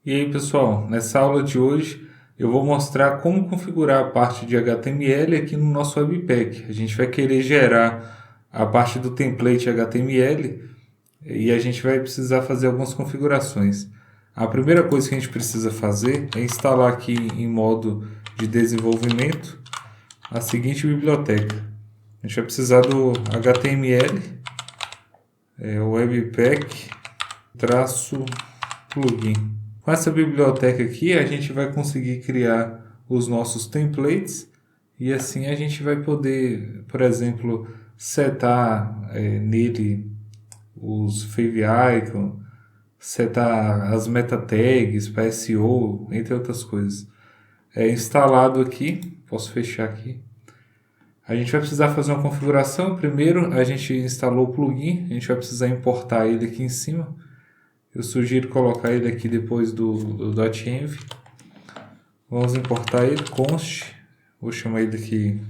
E aí pessoal, nessa aula de hoje eu vou mostrar como configurar a parte de HTML aqui no nosso Webpack. A gente vai querer gerar a parte do template HTML e a gente vai precisar fazer algumas configurações. A primeira coisa que a gente precisa fazer é instalar aqui em modo de desenvolvimento a seguinte biblioteca. A gente vai precisar do HTML, Webpack-plugin. Com essa biblioteca aqui, a gente vai conseguir criar os nossos templates e assim a gente vai poder, por exemplo, setar nele os favicon, setar as meta tags para SEO, entre outras coisas. É instalado aqui, posso fechar aqui. A gente vai precisar fazer uma configuração. Primeiro, a gente instalou o plugin, a gente vai precisar importar ele aqui em cima. Eu sugiro colocar ele aqui depois do .env. Vamos importar ele, const. Vou chamar ele aqui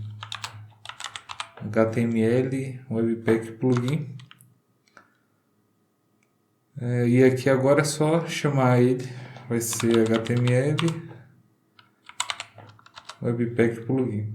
HTML Webpack Plugin. E aqui agora é só chamar ele. Vai ser HTML Webpack Plugin.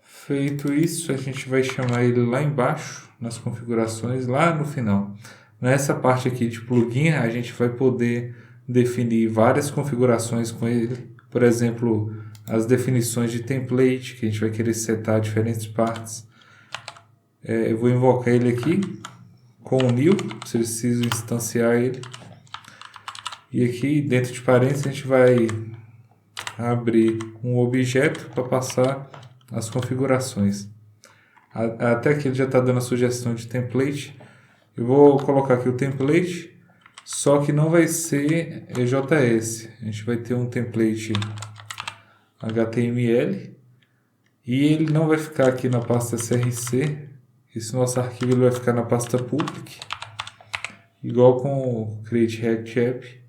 Feito isso, a gente vai chamar ele lá embaixo, nas configurações, lá no final. Nessa parte aqui de plugin, a gente vai poder definir várias configurações com ele. Por exemplo, as definições de template, que a gente vai querer setar diferentes partes. Eu vou invocar ele aqui com o new, se preciso instanciar ele. E aqui, dentro de parênteses, a gente vai abrir um objeto para passar as configurações. Até aqui ele já está dando a sugestão de template. Eu vou colocar aqui o template, só que não vai ser JS. A gente vai ter um template HTML e ele não vai ficar aqui na pasta src. Esse nosso arquivo ele vai ficar na pasta public, igual com o create react app.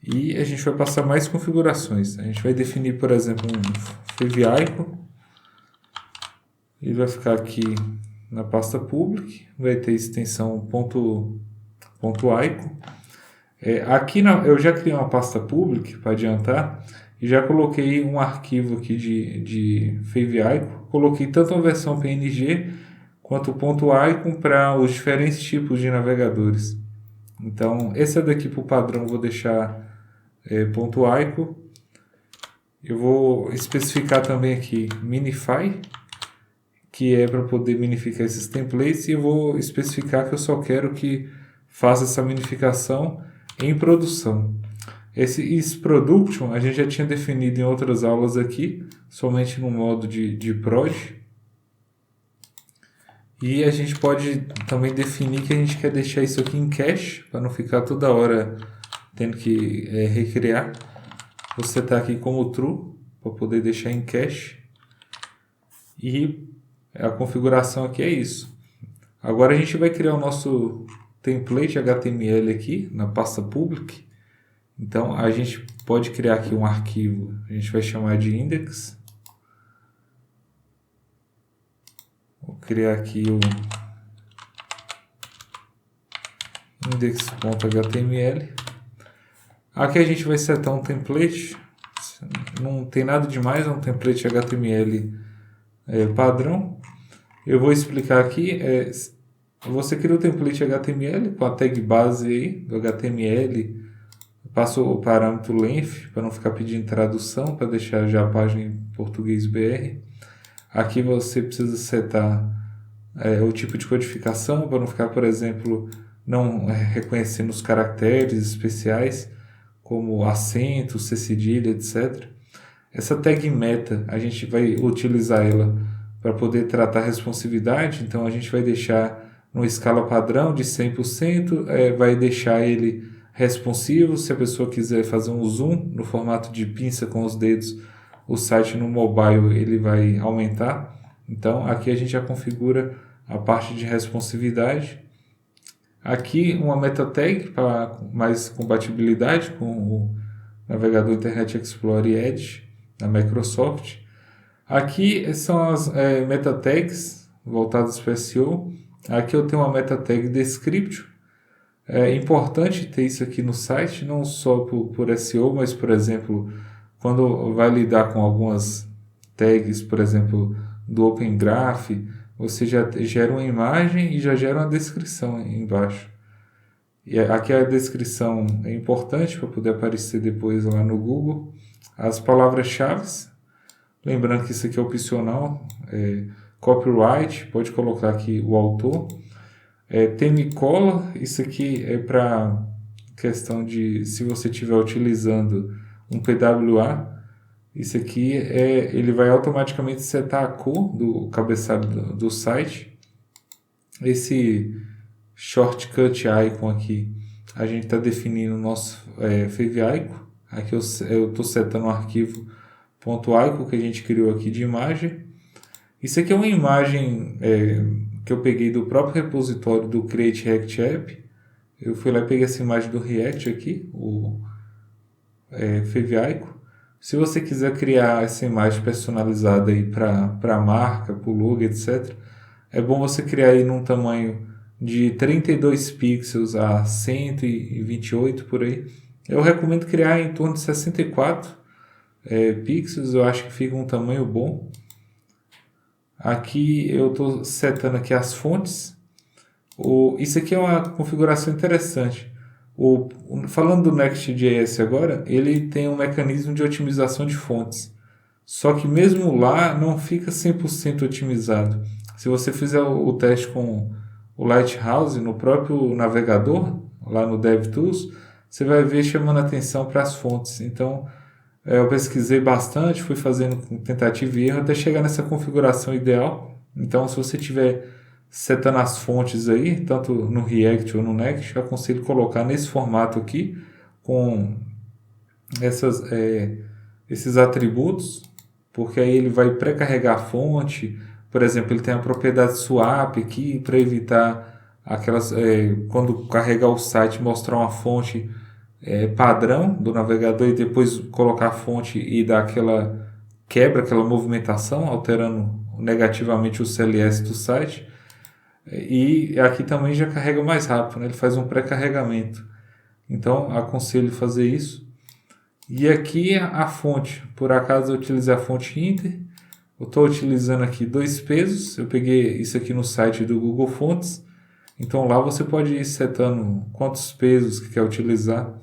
E a gente vai passar mais configurações. A gente vai definir, por exemplo, um favicon. Ele vai ficar aqui na pasta public, vai ter extensão .icon. Aqui eu já criei uma pasta public para adiantar e já coloquei um arquivo aqui de favicon. Coloquei tanto a versão PNG quanto o .icon para os diferentes tipos de navegadores. Então, esse daqui para o padrão eu vou deixar .icon. Eu vou especificar também aqui minify, que é para poder minificar esses templates, e eu vou especificar que eu só quero que faça essa minificação em produção. Esse production a gente já tinha definido em outras aulas aqui, somente no modo de prod. E a gente pode também definir que a gente quer deixar isso aqui em cache, para não ficar toda hora tendo que recriar. Vou setar aqui como true, para poder deixar em cache. E a configuração aqui é isso. Agora a gente vai criar o nosso template HTML aqui na pasta public. Então a gente pode criar aqui um arquivo, a gente vai chamar de index. Vou criar aqui o index.html. Aqui a gente vai setar um template, não tem nada demais, é um template HTML padrão. Eu vou explicar aqui, você cria o template HTML com a tag base aí, do HTML, passa o parâmetro length para não ficar pedindo tradução, para deixar já a página em português BR. Aqui você precisa setar o tipo de codificação, para não ficar, por exemplo, não reconhecendo os caracteres especiais, como acento, C cedilha, etc. Essa tag meta, a gente vai utilizar ela para poder tratar a responsividade, então a gente vai deixar numa escala padrão de 100%, vai deixar ele responsivo. Se a pessoa quiser fazer um zoom no formato de pinça com os dedos, o site no mobile ele vai aumentar. Então aqui a gente já configura a parte de responsividade. Aqui uma meta tag para mais compatibilidade com o navegador Internet Explorer e Edge da Microsoft. Aqui são as meta tags voltadas para SEO. Aqui eu tenho uma meta tag description. É importante ter isso aqui no site, não só por SEO, mas, por exemplo, quando vai lidar com algumas tags, por exemplo, do Open Graph, você já gera uma imagem e já gera uma descrição embaixo. E aqui a descrição é importante para poder aparecer depois lá no Google. As palavras-chave, lembrando que isso aqui é opcional, copyright, pode colocar aqui o autor. Tema e cola, isso aqui é para questão de se você estiver utilizando um PWA, isso aqui ele vai automaticamente setar a cor do cabeçalho do site. Esse shortcut icon aqui, a gente está definindo o nosso favicon. Aqui eu estou setando um arquivo .icon que a gente criou aqui de imagem. Isso aqui é uma imagem que eu peguei do próprio repositório do Create React App. Eu fui lá e peguei essa imagem do React aqui, o favicon. Se você quiser criar essa imagem personalizada aí para a marca, para o logo, etc., é bom você criar aí num tamanho de 32 pixels a 128 por aí. Eu recomendo criar em torno de 64 pixels, eu acho que fica um tamanho bom. Aqui eu estou setando aqui as fontes. Isso aqui é uma configuração interessante. Falando do Next.js agora, ele tem um mecanismo de otimização de fontes. Só que mesmo lá não fica 100% otimizado. Se você fizer o teste com o Lighthouse no próprio navegador, lá no DevTools, você vai ver chamando atenção para as fontes. Então, eu pesquisei bastante, fui fazendo tentativa e erro até chegar nessa configuração ideal. Então, se você tiver setando as fontes aí, tanto no React ou no Next, eu aconselho colocar nesse formato aqui, com esses atributos, porque aí ele vai pré-carregar a fonte. Por exemplo, ele tem a propriedade swap aqui para evitar aquelas quando carregar o site, mostrar uma fonte padrão do navegador e depois colocar a fonte e dar aquela quebra, aquela movimentação, alterando negativamente o CLS do site. E aqui também já carrega mais rápido, né? Ele faz um pré-carregamento. Então, aconselho fazer isso. E aqui a fonte, por acaso eu utilizei a fonte Inter. Eu estou utilizando aqui 2 pesos. Eu peguei isso aqui no site do Google Fontes. Então lá você pode ir setando quantos pesos que quer utilizar.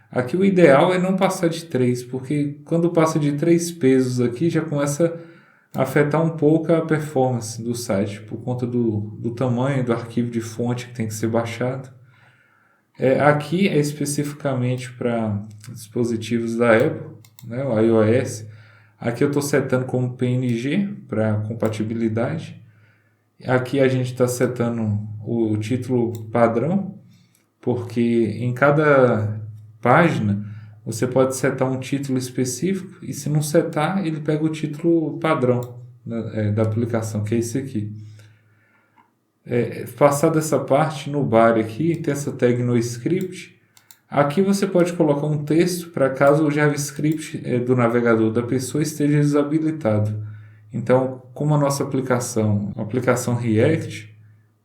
Aqui o ideal é não passar de 3, porque quando passa de 3 pesos aqui já começa a afetar um pouco a performance do site, por conta do tamanho do arquivo de fonte que tem que ser baixado. Aqui é especificamente para dispositivos da Apple, né, o iOS. Aqui eu estou setando como PNG para compatibilidade. Aqui a gente está setando o título padrão, porque em cada página você pode setar um título específico e se não setar, ele pega o título padrão da aplicação, que é esse aqui. Passada essa parte, no bar aqui, tem essa tag no script. Aqui você pode colocar um texto para caso o JavaScript do navegador da pessoa esteja desabilitado. Então, como a nossa aplicação, uma aplicação React,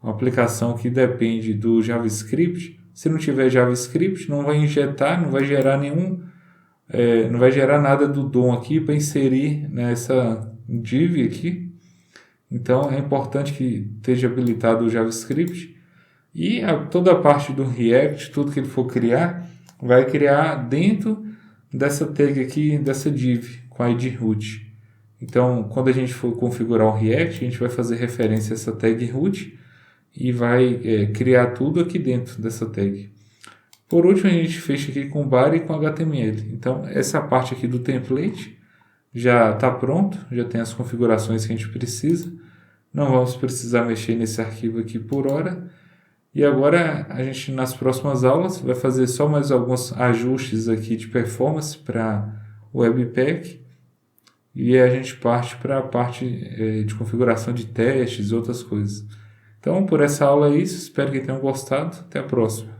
uma aplicação que depende do JavaScript, se não tiver JavaScript, não vai injetar, não vai gerar não vai gerar nada do DOM aqui para inserir nessa div aqui. Então, é importante que esteja habilitado o JavaScript. E toda a parte do React, tudo que ele for criar, vai criar dentro dessa tag aqui, dessa div, com a id root. Então, quando a gente for configurar o React, a gente vai fazer referência a essa tag root e vai criar tudo aqui dentro dessa tag. Por último, a gente fecha aqui com body e com HTML. Então, essa parte aqui do template já está pronto, já tem as configurações que a gente precisa. Não vamos precisar mexer nesse arquivo aqui por hora. E agora, a gente nas próximas aulas vai fazer só mais alguns ajustes aqui de performance para o Webpack. E a gente parte para a parte de configuração de testes e outras coisas. Então, por essa aula é isso. Espero que tenham gostado. Até a próxima.